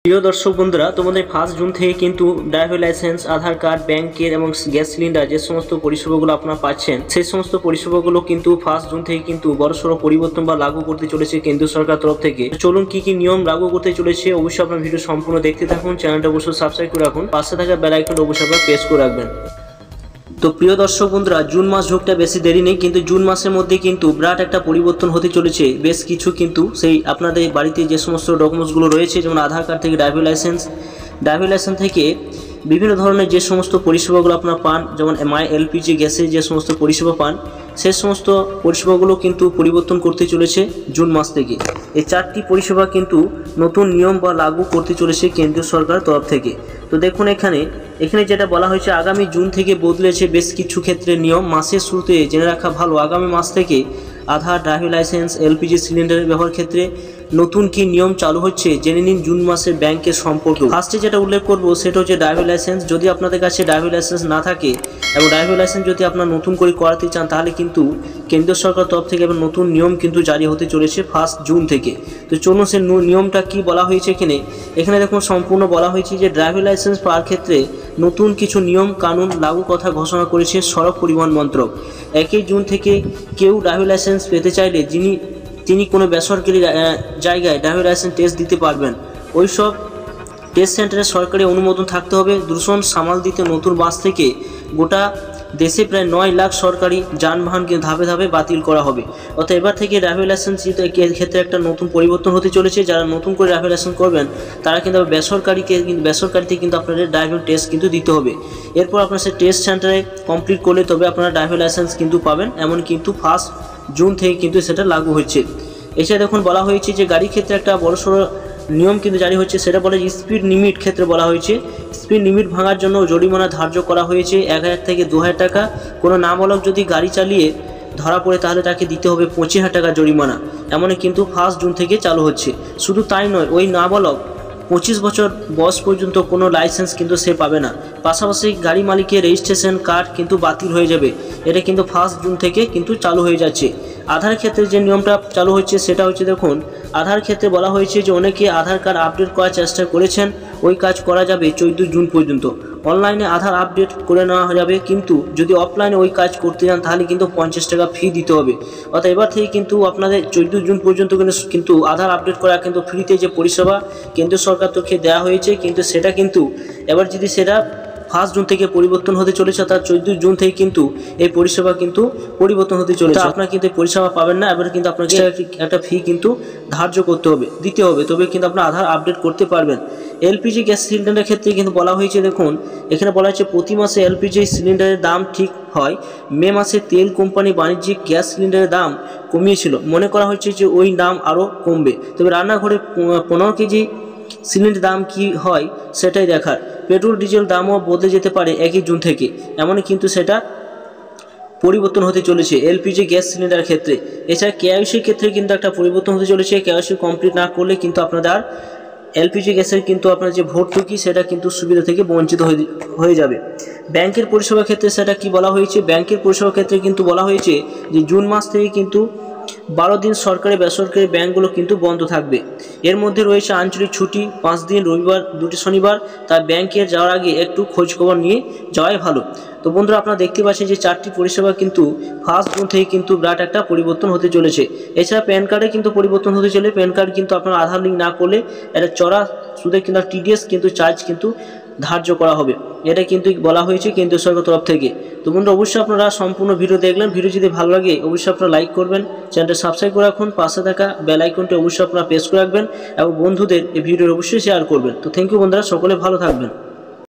প্রিয় দর্শক বন্ধুরা, তোমাদের 1 জুন থেকে কিন্তু ড্রাইভিং লাইসেন্স, আধার কার্ড, ব্যাংকের এবং গ্যাস সিলিন্ডার যে সমস্ত পরিষেবাগুলো আপনারা পাচ্ছেন, সেই সমস্ত পরিষেবাগুলো কিন্তু 1 জুন থেকে কিন্তু বড়সড় পরিবর্তন বা লাগু করতে চলেছে কেন্দ্রীয় সরকার তরফ থেকে। চলুন কি কি নিয়ম লাগু করতে চলেছে অবশ্যই আপনার ভিডিও সম্পূর্ণ দেখতে থাকুন। চ্যানেলটা অবশ্যই সাবস্ক্রাইব করে রাখুন, পাশে থাকা বেল আইকনটা অবশ্যই আপনারা প্রেস করে রাখবেন। তো প্রিয় দর্শক বন্ধুরা, জুন মাস ঢুকতে বেশি দেরি নেই, কিন্তু জুন মাসের মধ্যে কিন্তু বিরাট একটা পরিবর্তন হতে চলেছে। বেশ কিছু কিন্তু সেই আপনাদের বাড়িতে যে সমস্ত ডকুমেন্টসগুলো রয়েছে, যেমন আধার কার্ড থেকে ড্রাইভিং লাইসেন্স থেকে বিভিন্ন ধরনের যে সমস্ত পরিষেবাগুলো আপনারা পান, যেমন মাই এলপিজি গ্যাসের যে সমস্ত পরিষেবা পান, সেই সমস্ত পরিষেবাগুলো কিন্তু পরিবর্তন করতে চলেছে জুন মাস থেকে। এই 4টি পরিষেবা কিন্তু নতুন নিয়ম বা লাগু করতে চলেছে কেন্দ্রীয় সরকার তরফ থেকে। তো দেখুন এখানে যেটা বলা হয়েছে, আগামী জুন থেকে বদলেছে বেশ কিছু ক্ষেত্রে নিয়ম। মাসের শুরুতে জেনে রাখা ভালো, আগামী মাস থেকে আধার, ড্রাইভিং লাইসেন্স, এলপিজি সিলিন্ডারের ব্যবহার ক্ষেত্রে নতুন কি নিয়ম চালু হচ্ছে জেনে নিন জুন মাসের ব্যাংকের সম্পর্কে। ফার্স্টে যেটা উল্লেখ করব সেটা হচ্ছে ড্রাইভিং লাইসেন্স। যদি আপনাদের কাছে ড্রাইভিং লাইসেন্স না থাকে এবং ড্রাইভিং লাইসেন্স যদি আপনারা নতুন করে করাতে চান, তাহলে কিন্তু কেন্দ্রীয় সরকার তরফ থেকে এবার নতুন নিয়ম কিন্তু জারি হতে চলেছে 1 জুন থেকে। তো চলুন সে নিয়মটা কি বলা হয়েছে এখানে দেখুন সম্পূর্ণ বলা হয়েছে যে ড্রাইভিং লাইসেন্স পাওয়ার ক্ষেত্রে নতুন কিছু নিয়ম কানুন লাগু কথা ঘোষণা করেছে সড়ক পরিবহন মন্ত্রক। 1 জুন থেকে কেউ ড্রাইভিং লাইসেন্স পেতে চাইলে তিনি কোনো বেসরকারি জায়গায় ড্রাইভিং লাইসেন্স টেস্ট দিতে পারবেন। ওই সব টেস্ট সেন্টারে সরকারি অনুমোদন থাকতে হবে। দূষণ সামাল দিতে নতুন বাস থেকে গোটা দেশে প্রায় 9 লাখ সরকারি যানবাহনকে ধাপে ধাপে বাতিল করা হবে। অর্থাৎ এবার থেকে ড্রাইভিং লাইসেন্স ক্ষেত্রে একটা নতুন পরিবর্তন হতে চলেছে। যারা নতুন করে ড্রাইভিং লাইসেন্স করবেন তারা কিন্তু বেসরকারিতে কিন্তু আপনাদের ড্রাইভিং টেস্ট কিন্তু দিতে হবে। এরপর আপনার সেই টেস্ট সেন্টারে কমপ্লিট করলে তবে আপনারা ড্রাইভিং লাইসেন্স কিন্তু পাবেন। এমন কিন্তু 1 জুন থেকে কিন্তু সেটা লাগু হচ্ছে। এছাড়া দেখুন বলা হয়েছে যে গাড়ির ক্ষেত্রে একটা বড়সড় নিয়ম কিন্তু জারি হচ্ছে। সেটা বলে যে স্পিড লিমিট ক্ষেত্রে বলা হয়েছে, স্পিড লিমিট ভাঙার জন্য জরিমানা ধার্য করা হয়েছে 1000 থেকে 2000 টাকা। কোনো নাবালক যদি গাড়ি চালিয়ে ধরা পড়ে তাহলে তাকে দিতে হবে 25,000 টাকা জরিমানা। এমনই কিন্তু 1 জুন থেকে চালু হচ্ছে। শুধু তাই নয়, ওই নাবালক 25 বছর বয়স পর্যন্ত কোনো লাইসেন্স কিন্তু সে পাবে না। পাশাপাশি গাড়ি মালিকের রেজিস্ট্রেশন কার্ড কিন্তু বাতিল হয়ে যাবে। এটা কিন্তু 1 জুন থেকে কিন্তু চালু হয়ে যাচ্ছে। আধার ক্ষেত্রে যে নিয়মটা চালু হচ্ছে সেটা হচ্ছে, দেখুন আধার ক্ষেত্রে বলা হয়েছে যে অনেকে আধার কার্ড আপডেট করার চেষ্টা করেছেন, ওই কাজ করা যাবে 14 জুন পর্যন্ত। অনলাইনে আধার আপডেট করে নেওয়া যাবে, কিন্তু যদি অফলাইনে ওই কাজ করতে যান তাহলে কিন্তু 50 টাকা ফি দিতে হবে। অর্থাৎ এবার থেকে কিন্তু আপনাদের 14 জুন পর্যন্ত কিন্তু আধার আপডেট করা কিন্তু ফ্রিতে যে পরিষেবা কেন্দ্র সরকার থেকে দেওয়া হয়েছে, কিন্তু সেটা কিন্তু এবার যদি সেটা 1 জুন থেকে পরিবর্তন হতে চলেছে, অর্থাৎ 14 জুন থেকে কিন্তু এই পরিষেবা কিন্তু পরিবর্তন হতে চলেছে। আপনারা কিন্তু এই পরিষেবা পাবেন না। এবার কিন্তু আপনাকে একটা ফি কিন্তু ধার্য দিতে হবে, তবে কিন্তু আপনার আধার আপডেট করতে পারবেন। এলপিজি গ্যাস সিলিন্ডারের ক্ষেত্রে কিন্তু বলা হয়েছে, দেখুন এখানে বলা হয়েছে প্রতি মাসে এলপিজি সিলিন্ডারের দাম ঠিক হয়। মে মাসে তেল কোম্পানি বাণিজ্যিক গ্যাস সিলিন্ডারের দাম কমিয়েছিল, মনে করা হচ্ছে যে ওই দাম আরও কমবে। তবে রান্নাঘরে 15 কেজি সিলিন্ডার দাম কি হয় সেটাই দেখার। পেট্রোল ডিজেল দামও বদলে যেতে পারে 1 জুন থেকে, এমনই কিন্তু সেটা পরিবর্তন হতে চলেছে এলপিজি গ্যাস সিলিন্ডার ক্ষেত্রে। এছাড়া কেওয়াইসির ক্ষেত্রে কিন্তু একটা পরিবর্তন হতে চলেছে। কেওয়াইসি কমপ্লিট না করলে কিন্তু আপনাদের এলপিজি গ্যাসের কিন্তু আপনার যে ভর্তুকি সেটা কিন্তু সুবিধা থেকে বঞ্চিত হয়ে যাবে। ব্যাংকের পরিষেবা ক্ষেত্রে সেটা কি বলা হয়েছে, ব্যাংকের পরিষেবা ক্ষেত্রে কিন্তু বলা হয়েছে যে জুন মাস থেকে কিন্তু 12 দিন সরকারি বেসরকারি ব্যাংকগুলো কিন্তু বন্ধ থাকবে। এর মধ্যে রয়েছে আঞ্চলিক ছুটি 5 দিন, রবিবার 2টি শনিবার। তাই ব্যাংকে যাওয়ার আগে একটু খোঁজখবর নিয়ে যাওয়াই ভালো। তো বন্ধুরা, আপনারা দেখতে পাচ্ছেন যে 4টি পরিষেবা কিন্তু 1 জুন থেকে কিন্তু বিরাট একটা পরিবর্তন হতে চলেছে। এছাড়া প্যান কার্ডে কিন্তু পরিবর্তন হতে চলে। প্যান কার্ড কিন্তু আপনার আধার লিঙ্ক না করলে এটা চড়া সুদে কিন্তু টিডিএস কিন্তু চার্জ কিন্তু ধার্য করা হবে। এটা কিন্তু বলা হয়েছে কেন্দ্রীয় সরকার তরফ থেকে। তো বন্ধুরা, অবশ্যই আপনারা সম্পূর্ণ ভিডিও দেখলেন। ভিডিও যদি ভালো লাগে অবশ্যই আপনারা লাইক করবেন, চ্যানেলটা সাবস্ক্রাইব করে রাখুন, পাশে থাকা বেল আইকনটি অবশ্যই আপনারা প্রেস করে রাখবেন এবং বন্ধুদের এই ভিডিও অবশ্যই শেয়ার করবেন। তো থ্যাংক ইউ বন্ধুরা, সকলে ভালো থাকবেন।